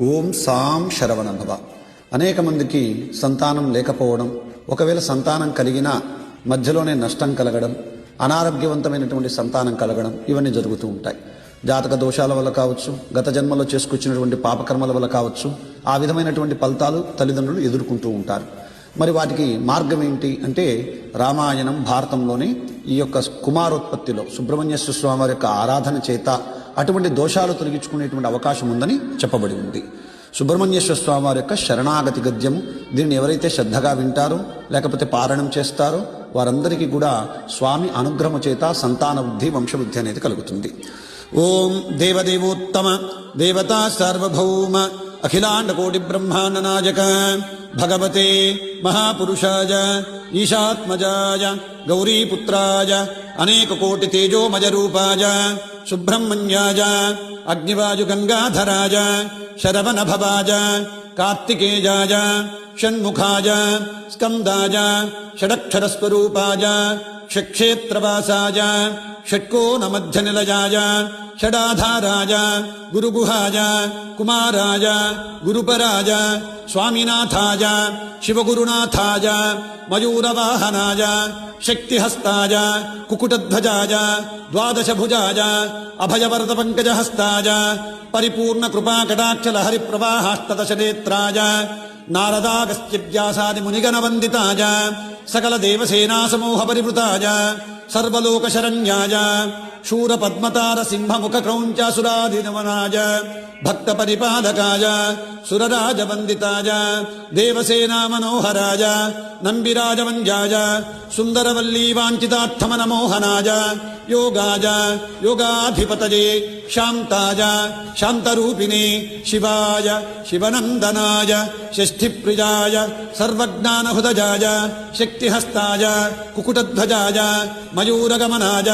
ఓం సాం శరవణ భవ. అనేక మందికి సంతానం లేకపోవడం, ఒకవేళ సంతానం కలిగినా మధ్యలోనే నష్టం కలగడం, అనారోగ్యవంతమైనటువంటి సంతానం కలగడం, ఇవన్నీ జరుగుతూ ఉంటాయి. జాతక దోషాల వల్ల కావచ్చు, గత జన్మలో చేసుకొచ్చినటువంటి పాపకర్మల వల్ల కావచ్చు, ఆ విధమైనటువంటి ఫలితాలు తల్లిదండ్రులు ఎదుర్కొంటూ ఉంటారు. మరి వాటికి మార్గం ఏంటి అంటే, రామాయణం భారతంలోని ఈ యొక్క కుమారోత్పత్తిలో సుబ్రహ్మణ్యేశ్వర స్వామి వారి యొక్క ఆరాధన చేత అటువంటి దోషాలు తొలగించుకునేటువంటి అవకాశం ఉందని చెప్పబడి ఉంది. సుబ్రహ్మణ్యేశ్వర స్వామి వారి యొక్క శరణాగతి గద్యము, దీన్ని ఎవరైతే శ్రద్ధగా వింటారో లేకపోతే పారాయణం చేస్తారో వారందరికీ కూడా స్వామి అనుగ్రహము చేత సంతాన వృద్ధి, వంశవృద్ధి అనేది కలుగుతుంది. ఓం దేవదేవోత్తమ దేవతా సార్వభౌమ అఖిలాండ కోటి బ్రహ్మాండ నాయక భగవతే మహాపురుషాయ ఈశాత్మజాయ గౌరీపుత్రాయ అనేక కోటి తేజోమయ రూపాయ సుబ్రహ్మణ్యాయ అగ్నివాయు గంగాధరాయ శరవణ భవాయ కార్తికేయాయ షణ్ముఖాయ స్కందాయ షడక్షరస్వరూపాయ షట్క్షేత్రవాసాయ షట్కోణమధ్యనిలయాయ షడాధారాయ గురుగుహాయ కుమారాయ గురుపరాయ స్వామినాథాయ శివగురునాథాయ మయూరవాహనాయ శక్తిహస్తాయ కుకుటధ్వజాయ ద్వాదశభుజాయ అభయవరద పంకజహస్తాయ పరిపూర్ణ కృపాకటాక్షలహరి ప్రవాహాష్టదశనేత్రాయ నారదాగస్త్య వ్యాసాది మునిగణవందితాయ సకల దేవసేనా సమూహ పరివృతాయ సర్వలోకశరణ్యాయ శూరపద్మతార సింహముఖ క్రౌంచాసురాధినవనాయ భక్త పరిపాలకాయ సురరాజవందితాయ దేవసేనా మనోహరాయ నంబిరాజవంజాయ సుందరవల్లీ వాంఛితార్థమనమోహనాయ యోగాయ యోగాధిపతయే శాంతాయ శాంతరూపిణే శివాయ శివనందనాయ షష్ఠిప్రియాయ సర్వజ్ఞానహృదయాయ శక్తిహస్తాయ కుకుటధ్వజాయ మయూరగమనాయ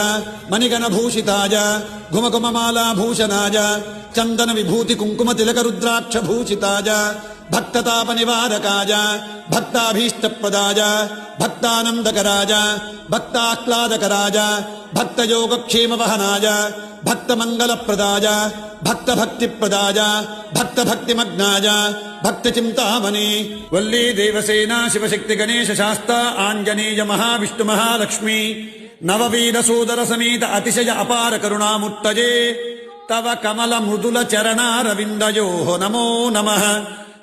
మణిగణభూషితాయ ఘుమఘుమమాలాభూషణాయ చందన విభూతి కుంకుమ తిలక రుద్రాక్ష భూషితాయ భక్తతాప నివారకాయ భక్తాభీష్టప్రదాయ భక్తానందకరాయ భక్తాహ్లాదకరాయ భక్తయోగక్షేమ వహనాయ భక్తమంగళప్రదాయ భక్తభక్తిప్రదాయ భక్తభక్తిమగ్నాయ భక్తచింతామణి వల్లీ దేవసేనా శివశక్తి గణేశ శాస్తా ఆంజనేయ మహావిష్ణు మహాలక్ష్మి నవవీర సోదర సమేత అతిశయ అపార కరుణామూర్తయే తవ కమల మృదుల చరణారవిందయో నమో నమః.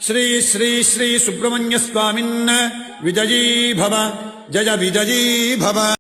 శ్రీ శ్రీ శ్రీ సుబ్రహ్మణ్య స్వామిన్ విజయీ భవ, జయ విజయీ భవ.